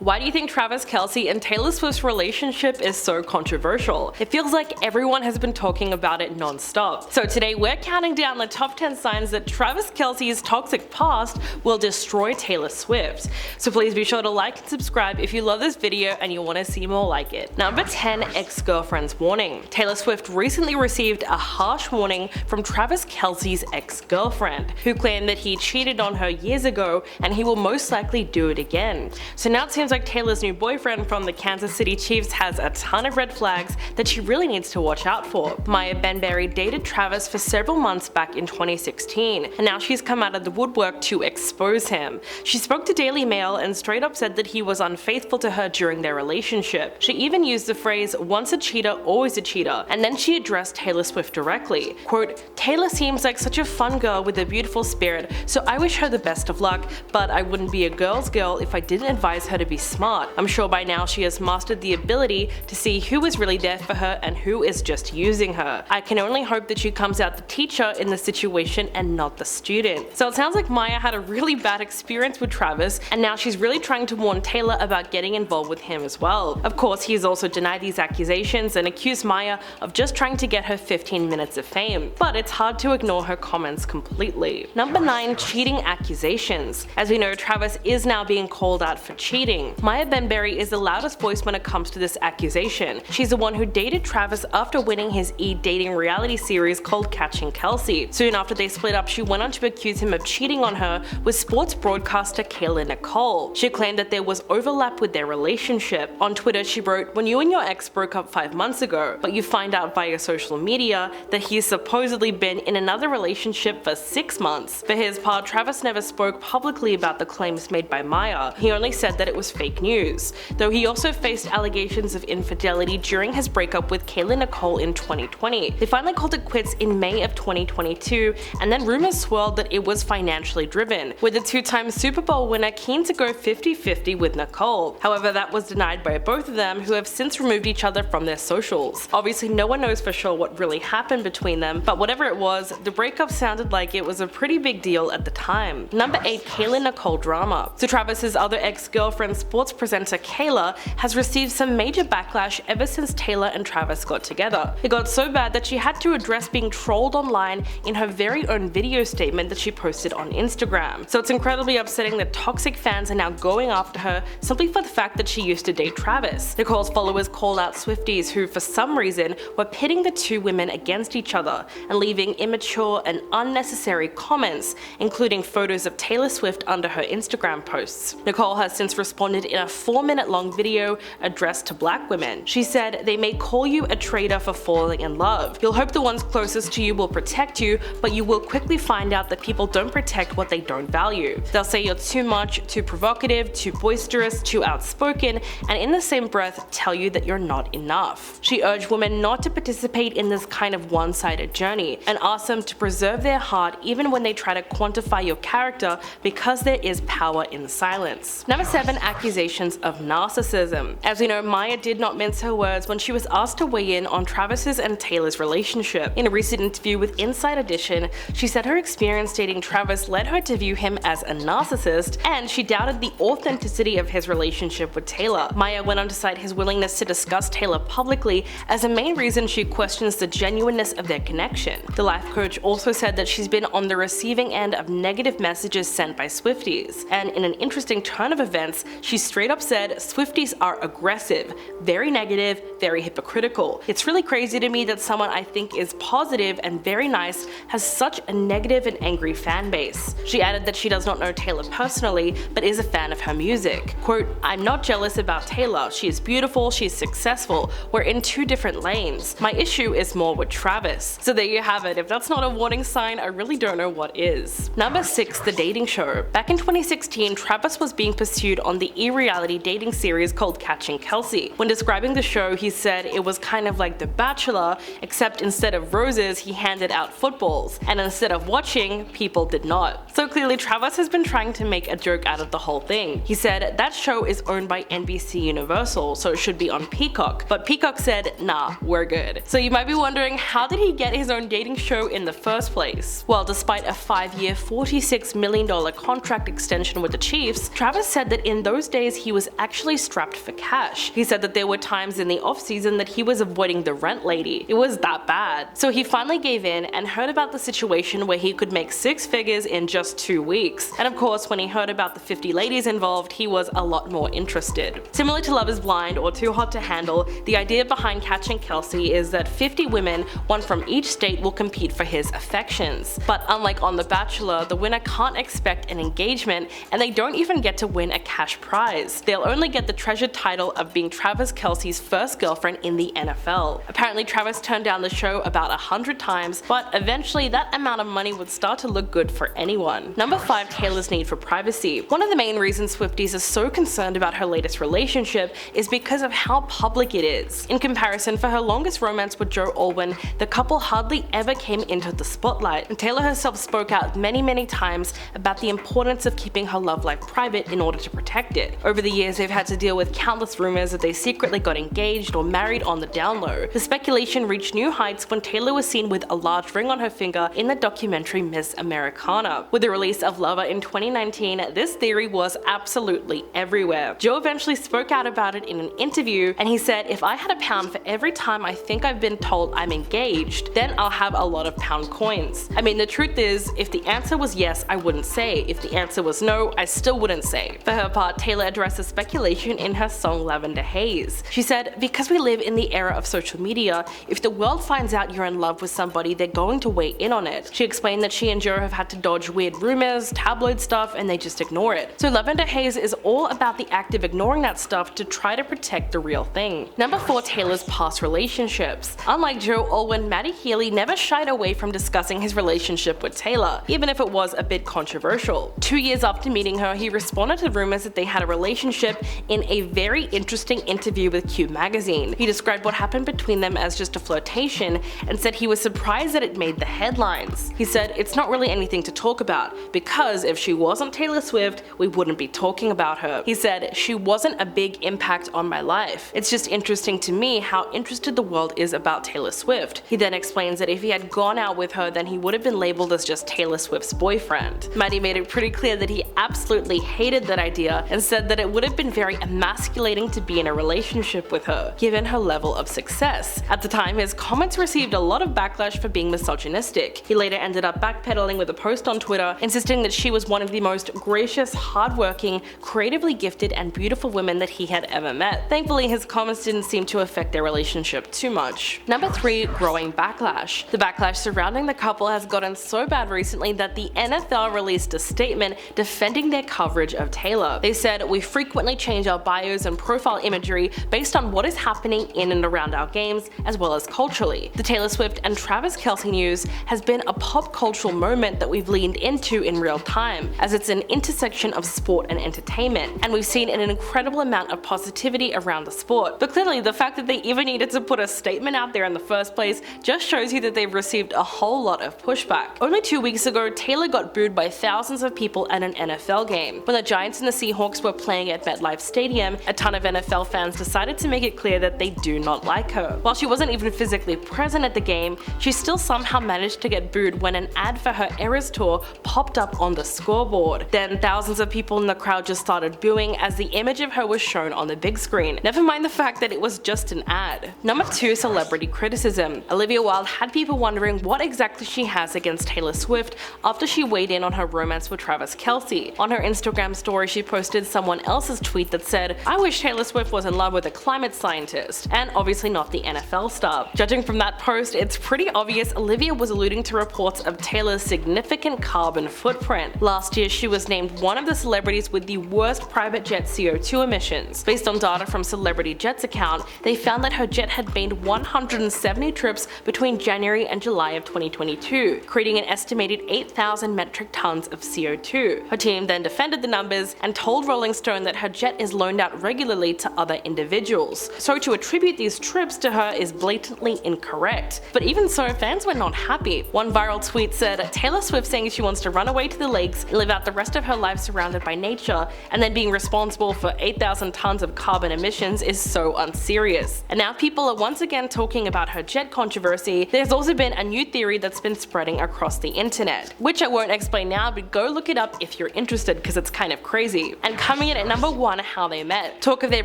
Why do you think Travis Kelce and Taylor Swift's relationship is so controversial? It feels like everyone has been talking about it non-stop. So today we're counting down the top 10 signs that Travis Kelce's toxic past will destroy Taylor Swift. So please be sure to like and subscribe if you love this video and you want to see more like it. Number 10, ex-girlfriend's warning. Taylor Swift recently received a harsh warning from Travis Kelce's ex-girlfriend, who claimed that he cheated on her years ago and he will most likely do it again. So now it seems like Taylor's new boyfriend from the Kansas City Chiefs has a ton of red flags that she really needs to watch out for. Maya Benberry dated Travis for several months back in 2016, and now she's come out of the woodwork to expose him. She spoke to Daily Mail and straight up said that he was unfaithful to her during their relationship. She even used the phrase, "once a cheater, always a cheater," and then she addressed Taylor Swift directly. Quote, "Taylor seems like such a fun girl with a beautiful spirit, so I wish her the best of luck, but I wouldn't be a girl's girl if I didn't advise her to be smart. I'm sure by now she has mastered the ability to see who is really there for her and who is just using her. I can only hope that she comes out the teacher in the situation and not the student." So it sounds like Maya had a really bad experience with Travis, and now she's really trying to warn Taylor about getting involved with him as well. Of course, he has also denied these accusations and accused Maya of just trying to get her 15 minutes of fame, but it's hard to ignore her comments completely. Number 9, cheating accusations. As we know, Travis is now being called out for cheating. Maya Benberry is the loudest voice when it comes to this accusation. She's the one who dated Travis after winning his dating reality series called Catching Kelce. Soon after they split up, she went on to accuse him of cheating on her with sports broadcaster Kayla Nicole. She claimed that there was overlap with their relationship. On Twitter, she wrote, "When you and your ex broke up 5 months ago, but you find out via social media that he's supposedly been in another relationship for 6 months. For his part, Travis never spoke publicly about the claims made by Maya. He only said that it was fake news, though he also faced allegations of infidelity during his breakup with Kayla Nicole in 2020. They finally called it quits in May of 2022, and then rumors swirled that it was financially driven, with the two-time Super Bowl winner keen to go 50-50 with Nicole. However, that was denied by both of them, who have since removed each other from their socials. Obviously, no one knows for sure what really happened between them, but whatever it was, the breakup sounded like it was a pretty big deal at the time. Number 8, Kayla Nicole drama. So Travis's other ex-girlfriend, sports presenter Kayla, has received some major backlash ever since Taylor and Travis got together. It got so bad that she had to address being trolled online in her very own video statement that she posted on Instagram. So it's incredibly upsetting that toxic fans are now going after her simply for the fact that she used to date Travis. Nicole's followers called out Swifties who, for some reason, were pitting the two women against each other and leaving immature and unnecessary comments, including photos of Taylor Swift under her Instagram posts. Nicole has since responded in a 4-minute long video addressed to black women. She said, "They may call you a traitor for falling in love. You'll hope the ones closest to you will protect you, but you will quickly find out that people don't protect what they don't value. They'll say you're too much, too provocative, too boisterous, too outspoken, and in the same breath tell you that you're not enough." She urged women not to participate in this kind of one-sided journey and asked them to preserve their heart even when they try to quantify your character, because there is power in silence. Number 7, accusations of narcissism. As we know, Maya did not mince her words when she was asked to weigh in on Travis's and Taylor's relationship. In a recent interview with Inside Edition, she said her experience dating Travis led her to view him as a narcissist, and she doubted the authenticity of his relationship with Taylor. Maya went on to cite his willingness to discuss Taylor publicly as a main reason she questions the genuineness of their connection. The life coach also said that she's been on the receiving end of negative messages sent by Swifties, and in an interesting turn of events, she straight up said Swifties are aggressive, very negative, very hypocritical. It's really crazy to me that someone I think is positive and very nice has such a negative and angry fan base. She added that she does not know Taylor personally, but is a fan of her music. Quote, "I'm not jealous about Taylor. She is beautiful, she's successful. We're in 2 different lanes. My issue is more with Travis." So there you have it. If that's not a warning sign, I really don't know what is. Number 6, the dating show. Back in 2016, Travis was being pursued on the reality dating series called Catching Kelce. When describing the show, he said it was kind of like The Bachelor, except instead of roses, he handed out footballs, and instead of watching, people did not. So clearly Travis has been trying to make a joke out of the whole thing. He said that show is owned by NBC Universal, so it should be on Peacock, but Peacock said, "Nah, we're good." So you might be wondering, how did he get his own dating show in the first place? Well, despite a 5-year, $46 million contract extension with the Chiefs, Travis said that in those most days he was actually strapped for cash. He said that there were times in the off-season that he was avoiding the rent lady. It was that bad. So he finally gave in and heard about the situation where he could make 6 figures in just 2 weeks. And of course, when he heard about the 50 ladies involved, he was a lot more interested. Similar to Love is Blind or Too Hot to Handle, the idea behind Catching Kelce is that 50 women, one from each state, will compete for his affections. But unlike on The Bachelor, the winner can't expect an engagement, and they don't even get to win a cash prize. They'll only get the treasured title of being Travis Kelce's first girlfriend in the NFL. Apparently Travis turned down the show about 100 times, but eventually that amount of money would start to look good for anyone. Number 5, Kayla's need for privacy. One of the main reasons Swifties are so concerned about her latest relationship is because of how public it is. In comparison, for her longest romance with Joe Alwyn, the couple hardly ever came into the spotlight, and Taylor herself spoke out many times about the importance of keeping her love life private in order to protect it. Over the years, they've had to deal with countless rumors that they secretly got engaged or married on the down low. The speculation reached new heights when Taylor was seen with a large ring on her finger in the documentary Miss Americana. With the release of Lover in 2019, this theory was absolutely everywhere. Joe eventually spoke out about it in an interview, and he said, "If I had a pound for every time I think I've been told I'm engaged, then I'll have a lot of pound coins." I mean, the truth is, if the answer was yes, I wouldn't say. If the answer was no, I still wouldn't say. For her part, Taylor addressed the speculation in her song Lavender Haze. She said, "Because we live in the era of social media, if the world finds out you're in love with somebody, they're going to weigh in on it." She explained that she and Joe have had to dodge weird rumors, tabloid stuff, and they just ignore it. So Lavender Haze is all about the act of ignoring that stuff to try to protect the real thing. Number 4, Taylor's past relationships. Unlike Joe Alwyn, Matty Healy never shied away from discussing his relationship with Taylor, even if it was a bit controversial. 2 years after meeting her, he responded to rumors that they had a relationship in a very interesting interview with Q magazine. He described what happened between them as just a flirtation and said he was surprised that it made the headlines. He said, "It's not really anything to talk about, because if she wasn't Taylor Swift, we wouldn't be talking about her." He said, "She wasn't a big impact on my life. It's just interesting to me how interested the world is about Taylor Swift." He then explains that if he had gone out with her, then he would have been labeled as just Taylor Swift's boyfriend. Matty made it pretty clear that he absolutely hated that idea and said that it would have been very emasculating to be in a relationship with her, given her level of success. At the time, his comments received a lot of backlash for being misogynistic. He later ended up backpedaling with a post on Twitter, insisting that she was one of the most gracious, hardworking, creatively gifted, and beautiful women that he had ever met. Thankfully, his comments didn't seem to affect their relationship too much. Number 3, growing backlash. The backlash surrounding the couple has gotten so bad recently that the NFL released a statement defending their coverage of Taylor. They said, "We frequently change our bios and profile imagery based on what is happening in and around our games, as well as culturally. The Taylor Swift and Travis Kelce news has been a pop cultural moment that we've leaned into in real time, as it's an intersection of sport and entertainment, and we've seen an incredible amount of positivity around the sport." But clearly, the fact that they even needed to put a statement out there in the first place just shows you that they've received a whole lot of pushback. Only 2 weeks ago, Taylor got booed by thousands of people at an NFL game. When the Giants and the Seahawks were playing at MetLife Stadium, a ton of NFL fans decided to make it clear that they do not like her. While she wasn't even physically present at the game, she still somehow managed to get booed when an ad for her Eras tour popped up on the scoreboard. Then thousands of people in the crowd just started booing as the image of her was shown on the big screen. Never mind the fact that it was just an ad. Number 2, celebrity criticism. Olivia Wilde had people wondering what exactly she has against Taylor Swift after she weighed in on her romance with Travis Kelce. On her Instagram story, she posted someone else's tweet that said, "I wish Taylor Swift was in love with a climate scientist," and obviously not the NFL star. Judging from that post, it's pretty obvious Olivia was alluding to reports of Taylor's significant carbon footprint. Last year, she was named one of the celebrities with the worst private jet CO2 emissions. Based on data from Celebrity Jet's account, they found that her jet had made 170 trips between January and July of 2022, creating an estimated 8,000 metric tons of CO2. Her team then defended the numbers and told Rolling Stone that her jet is loaned out regularly to other individuals. So to attribute these trips to her is blatantly incorrect. But even so, fans were not happy. One viral tweet said, "Taylor Swift saying she wants to run away to the lakes and live out the rest of her life surrounded by nature, and then being responsible for 8,000 tons of carbon emissions is so unserious." And now people are once again talking about her jet controversy. There's also been a new theory that's been spreading across the internet, which I won't explain now, but go look it up if you're interested because it's kind of crazy. And coming coming in at number 1, how they met. Talk of their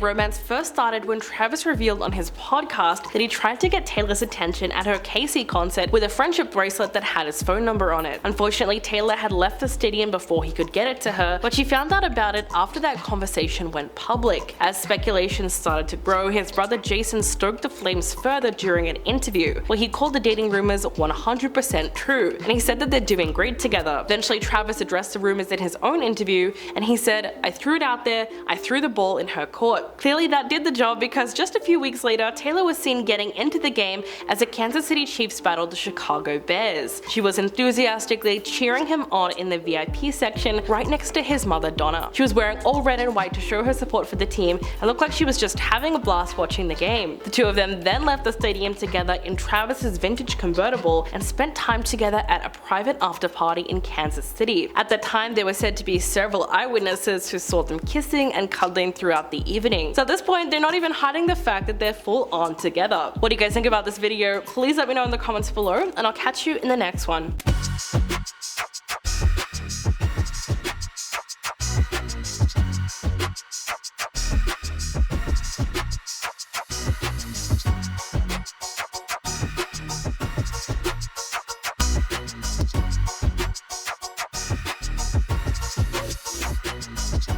romance first started when Travis revealed on his podcast that he tried to get Taylor's attention at her Casey concert with a friendship bracelet that had his phone number on it. Unfortunately, Taylor had left the stadium before he could get it to her, but she found out about it after that conversation went public. As speculation started to grow, his brother Jason stoked the flames further during an interview, where he called the dating rumors 100% true, and he said that they're doing great together. Eventually, Travis addressed the rumors in his own interview, and he said, "I threw it out there, I threw the ball in her court." Clearly that did the job, because just a few weeks later, Taylor was seen getting into the game as the Kansas City Chiefs battled the Chicago Bears. She was enthusiastically cheering him on in the VIP section right next to his mother Donna. She was wearing all red and white to show her support for the team and looked like she was just having a blast watching the game. The two of them then left the stadium together in Travis's vintage convertible and spent time together at a private after party in Kansas City. At the time, there were said to be several eyewitnesses who saw them kissing and cuddling throughout the evening. So at this point, they're not even hiding the fact that they're full on together. What do you guys think about this video? Please let me know in the comments below, and I'll catch you in the next one.